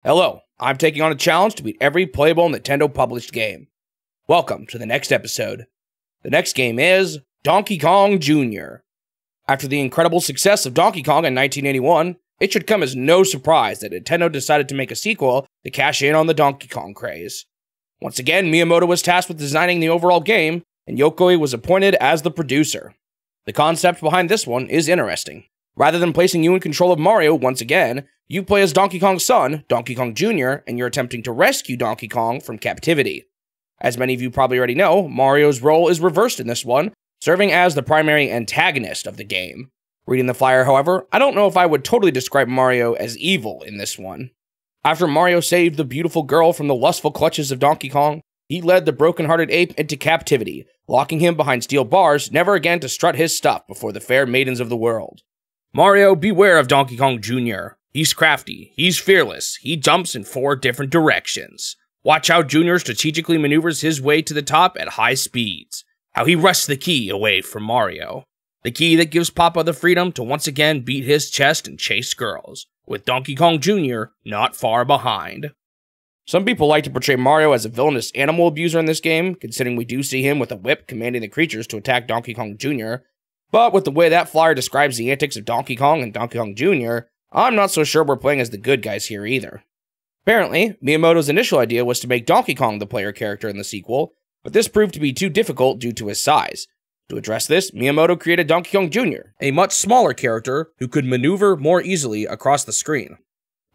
Hello, I'm taking on a challenge to beat every playable Nintendo published game. Welcome to the next episode. The next game is Donkey Kong Jr. After the incredible success of Donkey Kong in 1981, it should come as no surprise that Nintendo decided to make a sequel to cash in on the Donkey Kong craze. Once again, Miyamoto was tasked with designing the overall game, and Yokoi was appointed as the producer. The concept behind this one is interesting. Rather than placing you in control of Mario once again, you play as Donkey Kong's son, Donkey Kong Jr., and you're attempting to rescue Donkey Kong from captivity. As many of you probably already know, Mario's role is reversed in this one, serving as the primary antagonist of the game. Reading the flyer, however, I don't know if I would totally describe Mario as evil in this one. After Mario saved the beautiful girl from the lustful clutches of Donkey Kong, he led the broken-hearted ape into captivity, locking him behind steel bars, never again to strut his stuff before the fair maidens of the world. Mario, beware of Donkey Kong Jr. He's crafty, he's fearless, he jumps in 4 different directions. Watch how Jr. strategically maneuvers his way to the top at high speeds. How he wrests the key away from Mario. The key that gives Papa the freedom to once again beat his chest and chase girls, with Donkey Kong Jr. not far behind. Some people like to portray Mario as a villainous animal abuser in this game, considering we do see him with a whip commanding the creatures to attack Donkey Kong Jr., but with the way that flyer describes the antics of Donkey Kong and Donkey Kong Jr., I'm not so sure we're playing as the good guys here either. Apparently, Miyamoto's initial idea was to make Donkey Kong the player character in the sequel, but this proved to be too difficult due to his size. To address this, Miyamoto created Donkey Kong Jr., a much smaller character who could maneuver more easily across the screen.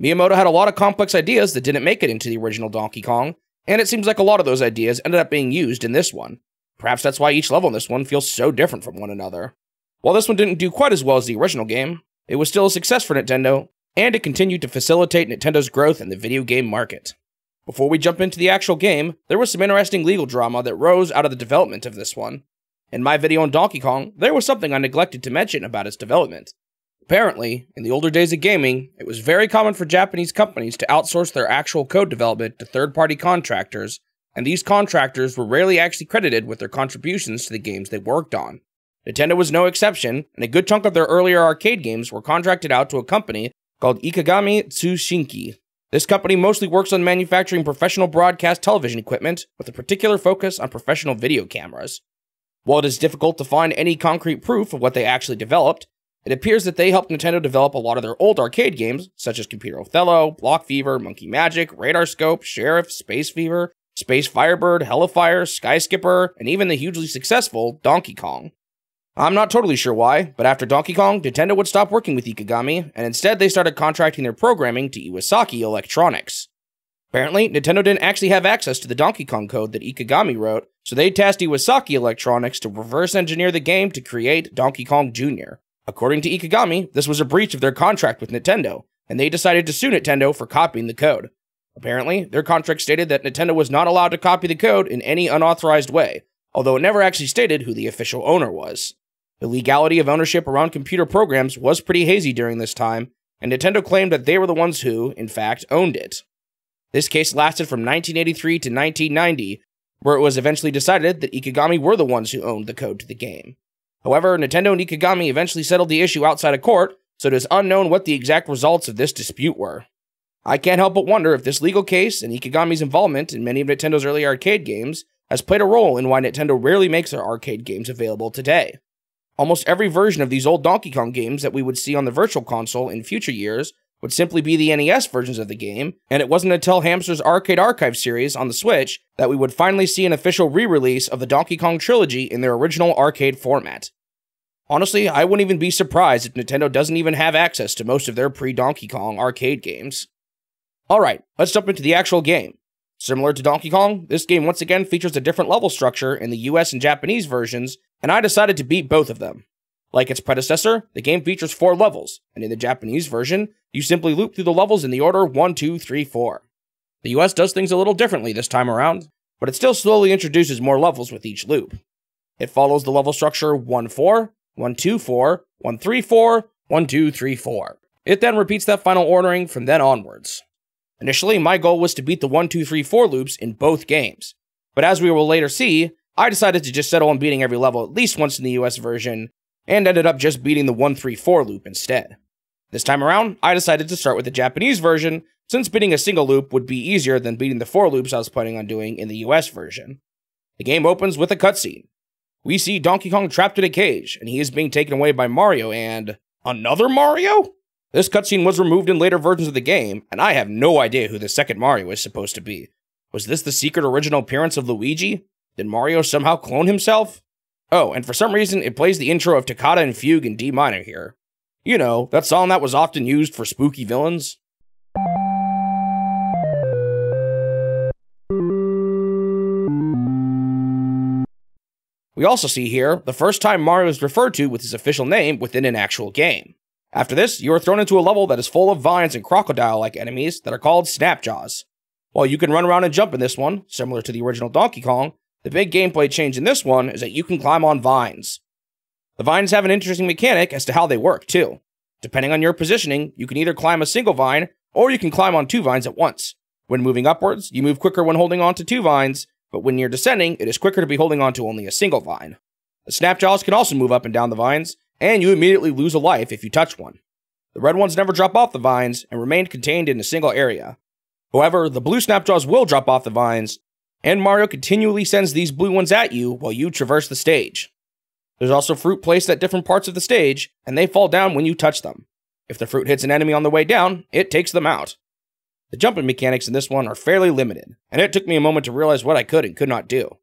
Miyamoto had a lot of complex ideas that didn't make it into the original Donkey Kong, and it seems like a lot of those ideas ended up being used in this one. Perhaps that's why each level in this one feels so different from one another. While this one didn't do quite as well as the original game, it was still a success for Nintendo, and it continued to facilitate Nintendo's growth in the video game market. Before we jump into the actual game, there was some interesting legal drama that rose out of the development of this one. In my video on Donkey Kong, there was something I neglected to mention about its development. Apparently, in the older days of gaming, it was very common for Japanese companies to outsource their actual code development to third-party contractors, and these contractors were rarely actually credited with their contributions to the games they worked on. Nintendo was no exception, and a good chunk of their earlier arcade games were contracted out to a company called Ikegami Tsushinki. This company mostly works on manufacturing professional broadcast television equipment, with a particular focus on professional video cameras. While it is difficult to find any concrete proof of what they actually developed, it appears that they helped Nintendo develop a lot of their old arcade games, such as Computer Othello, Block Fever, Monkey Magic, Radar Scope, Sheriff, Space Fever, Space Firebird, Hellfire, Sky Skipper, and even the hugely successful Donkey Kong. I'm not totally sure why, but after Donkey Kong, Nintendo would stop working with Ikegami, and instead they started contracting their programming to Iwasaki Electronics. Apparently, Nintendo didn't actually have access to the Donkey Kong code that Ikegami wrote, so they tasked Iwasaki Electronics to reverse engineer the game to create Donkey Kong Jr. According to Ikegami, this was a breach of their contract with Nintendo, and they decided to sue Nintendo for copying the code. Apparently, their contract stated that Nintendo was not allowed to copy the code in any unauthorized way, although it never actually stated who the official owner was. The legality of ownership around computer programs was pretty hazy during this time, and Nintendo claimed that they were the ones who, in fact, owned it. This case lasted from 1983 to 1990, where it was eventually decided that Ikegami were the ones who owned the code to the game. However, Nintendo and Ikegami eventually settled the issue outside of court, so it is unknown what the exact results of this dispute were. I can't help but wonder if this legal case and Ikegami's involvement in many of Nintendo's early arcade games has played a role in why Nintendo rarely makes their arcade games available today. Almost every version of these old Donkey Kong games that we would see on the Virtual Console in future years would simply be the NES versions of the game, and it wasn't until Hamster's Arcade Archive series on the Switch that we would finally see an official re-release of the Donkey Kong trilogy in their original arcade format. Honestly, I wouldn't even be surprised if Nintendo doesn't even have access to most of their pre-Donkey Kong arcade games. Alright, let's jump into the actual game. Similar to Donkey Kong, this game once again features a different level structure in the US and Japanese versions, and I decided to beat both of them. Like its predecessor, the game features 4 levels, and in the Japanese version, you simply loop through the levels in the order 1, 2, 3, 4. The US does things a little differently this time around, but it still slowly introduces more levels with each loop. It follows the level structure 1, 4, 1, 2, 4, 1, 3, 4, 1, 2, 3, 4. It then repeats that final ordering from then onwards. Initially, my goal was to beat the 1, 2, 3, 4 loops in both games, but as we will later see, I decided to just settle on beating every level at least once in the US version, and ended up just beating the 1, 3, 4 loop instead. This time around, I decided to start with the Japanese version, since beating a single loop would be easier than beating the 4 loops I was planning on doing in the US version. The game opens with a cutscene. We see Donkey Kong trapped in a cage, and he is being taken away by Mario and... another Mario? This cutscene was removed in later versions of the game, and I have no idea who the second Mario is supposed to be. Was this the secret original appearance of Luigi? Did Mario somehow clone himself? Oh, and for some reason, it plays the intro of Toccata and Fugue in D minor here. You know, that song that was often used for spooky villains. We also see here the first time Mario is referred to with his official name within an actual game. After this, you are thrown into a level that is full of vines and crocodile-like enemies that are called Snapjaws. While you can run around and jump in this one, similar to the original Donkey Kong, the big gameplay change in this one is that you can climb on vines. The vines have an interesting mechanic as to how they work, too. Depending on your positioning, you can either climb a single vine, or you can climb on 2 vines at once. When moving upwards, you move quicker when holding on to 2 vines, but when you're descending, it is quicker to be holding on to only a single vine. The Snapjaws can also move up and down the vines, and you immediately lose a life if you touch one. The red ones never drop off the vines and remain contained in a single area. However, the blue Snapjaws will drop off the vines, and Mario continually sends these blue ones at you while you traverse the stage. There's also fruit placed at different parts of the stage, and they fall down when you touch them. If the fruit hits an enemy on the way down, it takes them out. The jumping mechanics in this one are fairly limited, and it took me a moment to realize what I could and could not do.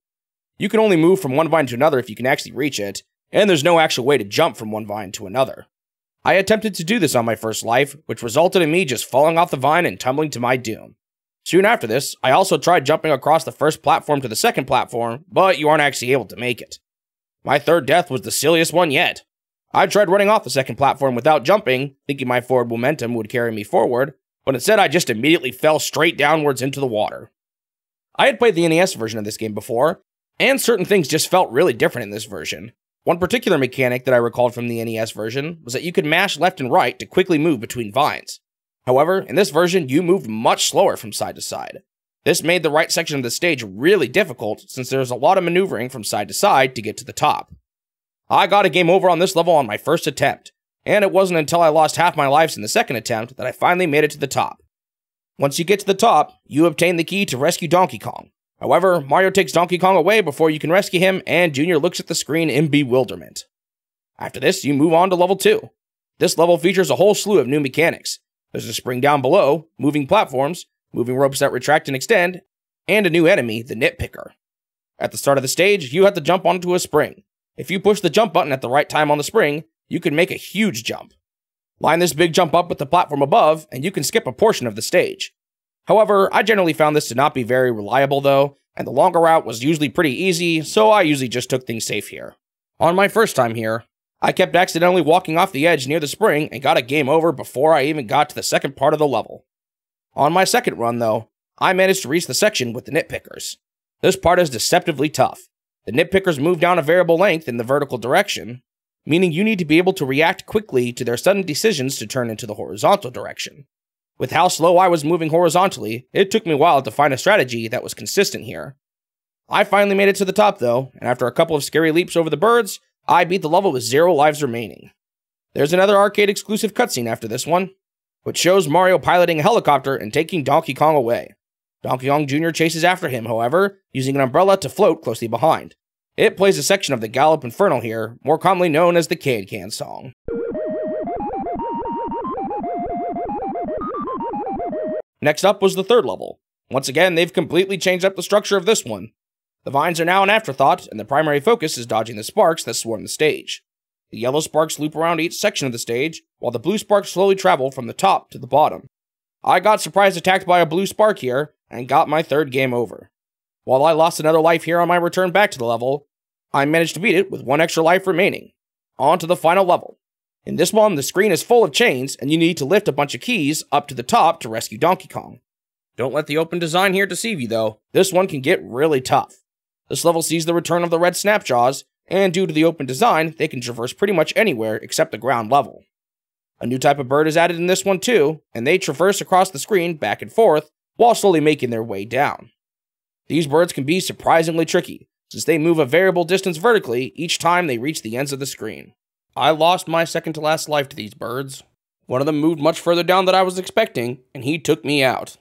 You can only move from one vine to another if you can actually reach it, and there's no actual way to jump from one vine to another. I attempted to do this on my first life, which resulted in me just falling off the vine and tumbling to my doom. Soon after this, I also tried jumping across the first platform to the second platform, but you aren't actually able to make it. My third death was the silliest one yet. I tried running off the second platform without jumping, thinking my forward momentum would carry me forward, but instead I just immediately fell straight downwards into the water. I had played the NES version of this game before, and certain things just felt really different in this version. One particular mechanic that I recalled from the NES version was that you could mash left and right to quickly move between vines. However, in this version, you moved much slower from side to side. This made the right section of the stage really difficult since there was a lot of maneuvering from side to side to get to the top. I got a game over on this level on my first attempt, and it wasn't until I lost half my lives in the second attempt that I finally made it to the top. Once you get to the top, you obtain the key to rescue Donkey Kong. However, Mario takes Donkey Kong away before you can rescue him, and Junior looks at the screen in bewilderment. After this, you move on to level 2. This level features a whole slew of new mechanics. There's a spring down below, moving platforms, moving ropes that retract and extend, and a new enemy, the Nitpicker. At the start of the stage, you have to jump onto a spring. If you push the jump button at the right time on the spring, you can make a huge jump. Line this big jump up with the platform above, and you can skip a portion of the stage. However, I generally found this to not be very reliable though, and the longer route was usually pretty easy, so I usually just took things safe here. On my first time here, I kept accidentally walking off the edge near the spring and got a game over before I even got to the second part of the level. On my second run though, I managed to reach the section with the Nitpickers. This part is deceptively tough. The Nitpickers move down a variable length in the vertical direction, meaning you need to be able to react quickly to their sudden decisions to turn into the horizontal direction. With how slow I was moving horizontally, it took me a while to find a strategy that was consistent here. I finally made it to the top though, and after a couple of scary leaps over the birds, I beat the level with 0 lives remaining. There's another arcade exclusive cutscene after this one, which shows Mario piloting a helicopter and taking Donkey Kong away. Donkey Kong Jr. chases after him, however, using an umbrella to float closely behind. It plays a section of the Gallop Infernal here, more commonly known as the Can-Can song. Next up was the third level. Once again, they've completely changed up the structure of this one. The vines are now an afterthought, and the primary focus is dodging the sparks that swarm the stage. The yellow sparks loop around each section of the stage, while the blue sparks slowly travel from the top to the bottom. I got surprise attacked by a blue spark here, and got my third game over. While I lost another life here on my return back to the level, I managed to beat it with 1 extra life remaining. On to the final level. In this one, the screen is full of chains, and you need to lift a bunch of keys up to the top to rescue Donkey Kong. Don't let the open design here deceive you though, this one can get really tough. This level sees the return of the red Snapjaws, and due to the open design, they can traverse pretty much anywhere except the ground level. A new type of bird is added in this one too, and they traverse across the screen back and forth, while slowly making their way down. These birds can be surprisingly tricky, since they move a variable distance vertically each time they reach the ends of the screen. I lost my second to last life to these birds. One of them moved much further down than I was expecting, and he took me out.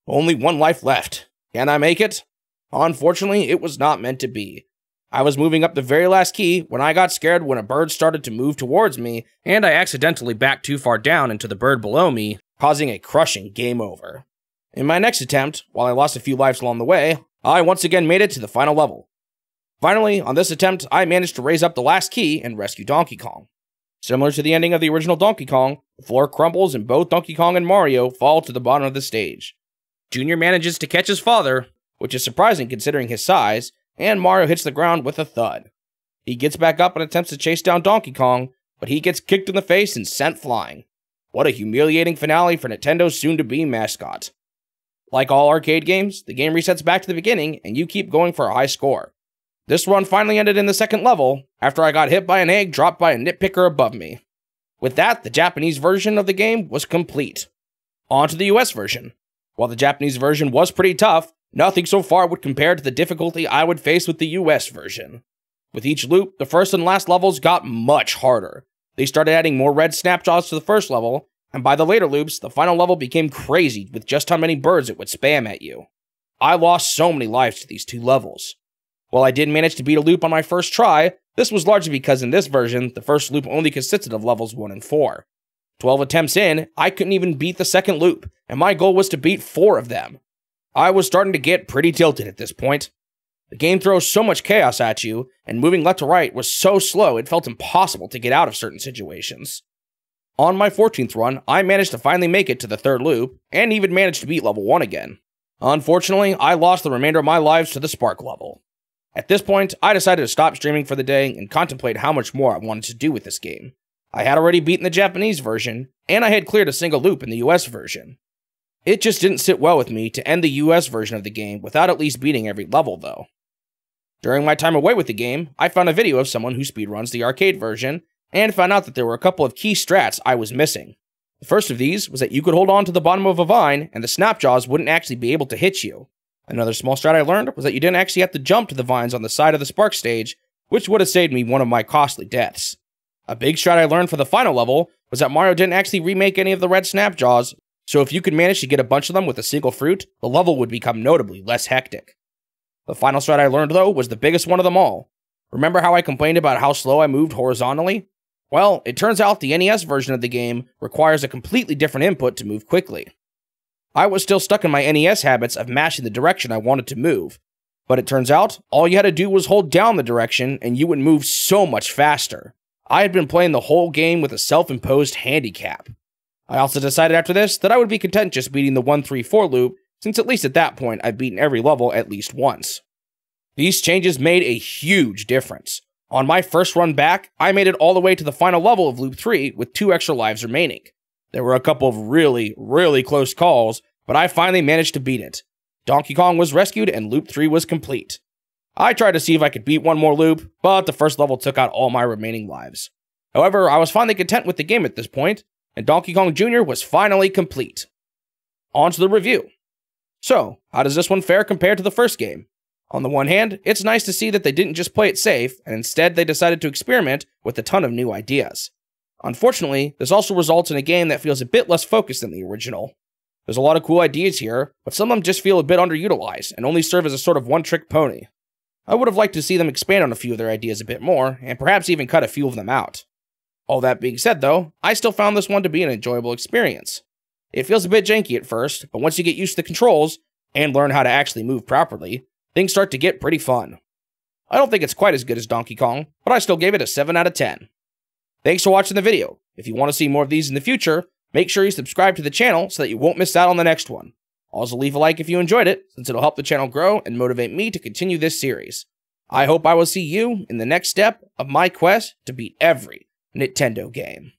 Only one life left. Can I make it? Unfortunately, it was not meant to be. I was moving up the very last key when I got scared when a bird started to move towards me, and I accidentally backed too far down into the bird below me, causing a crushing game over. In my next attempt, while I lost a few lives along the way, I once again made it to the final level. Finally, on this attempt, I managed to raise up the last key and rescue Donkey Kong. Similar to the ending of the original Donkey Kong, the floor crumbles and both Donkey Kong and Mario fall to the bottom of the stage. Junior manages to catch his father, which is surprising considering his size, and Mario hits the ground with a thud. He gets back up and attempts to chase down Donkey Kong, but he gets kicked in the face and sent flying. What a humiliating finale for Nintendo's soon-to-be mascot. Like all arcade games, the game resets back to the beginning, and you keep going for a high score. This run finally ended in the second level, after I got hit by an egg dropped by a nitpicker above me. With that, the Japanese version of the game was complete. On to the US version. While the Japanese version was pretty tough, nothing so far would compare to the difficulty I would face with the US version. With each loop, the first and last levels got much harder. They started adding more red snapjaws to the first level, and by the later loops, the final level became crazy with just how many birds it would spam at you. I lost so many lives to these two levels. While I did manage to beat a loop on my first try, this was largely because in this version, the first loop only consisted of levels 1 and 4. 12 attempts in, I couldn't even beat the second loop, and my goal was to beat 4 of them. I was starting to get pretty tilted at this point. The game throws so much chaos at you, and moving left to right was so slow it felt impossible to get out of certain situations. On my 14th run, I managed to finally make it to the third loop, and even managed to beat level 1 again. Unfortunately, I lost the remainder of my lives to the Spark level. At this point, I decided to stop streaming for the day and contemplate how much more I wanted to do with this game. I had already beaten the Japanese version, and I had cleared a single loop in the US version. It just didn't sit well with me to end the US version of the game without at least beating every level though. During my time away with the game, I found a video of someone who speedruns the arcade version, and found out that there were a couple of key strats I was missing. The first of these was that you could hold on to the bottom of a vine, and the snapjaws wouldn't actually be able to hit you. Another small strat I learned was that you didn't actually have to jump to the vines on the side of the Spark stage, which would have saved me one of my costly deaths. A big strat I learned for the final level was that Mario didn't actually remake any of the red snapjaws, so if you could manage to get a bunch of them with a single fruit, the level would become notably less hectic. The final strat I learned though was the biggest one of them all. Remember how I complained about how slow I moved horizontally? Well, it turns out the NES version of the game requires a completely different input to move quickly. I was still stuck in my NES habits of mashing the direction I wanted to move, but it turns out all you had to do was hold down the direction and you would move so much faster. I had been playing the whole game with a self-imposed handicap. I also decided after this that I would be content just beating the 1-3-4 loop, since at least at that point I'd beaten every level at least once. These changes made a huge difference. On my first run back, I made it all the way to the final level of Loop 3 with 2 extra lives remaining. There were a couple of really close calls, but I finally managed to beat it. Donkey Kong was rescued and Loop 3 was complete. I tried to see if I could beat one more loop, but the first level took out all my remaining lives. However, I was finally content with the game at this point, and Donkey Kong Jr. was finally complete. On to the review. So, how does this one fare compared to the first game? On the one hand, it's nice to see that they didn't just play it safe, and instead they decided to experiment with a ton of new ideas. Unfortunately, this also results in a game that feels a bit less focused than the original. There's a lot of cool ideas here, but some of them just feel a bit underutilized and only serve as a sort of one-trick pony. I would have liked to see them expand on a few of their ideas a bit more, and perhaps even cut a few of them out. All that being said though, I still found this one to be an enjoyable experience. It feels a bit janky at first, but once you get used to the controls, and learn how to actually move properly, things start to get pretty fun. I don't think it's quite as good as Donkey Kong, but I still gave it a 7 out of 10. Thanks for watching the video. If you want to see more of these in the future, make sure you subscribe to the channel so that you won't miss out on the next one. Also leave a like if you enjoyed it, since it'll help the channel grow and motivate me to continue this series. I hope I will see you in the next step of my quest to beat every Nintendo game.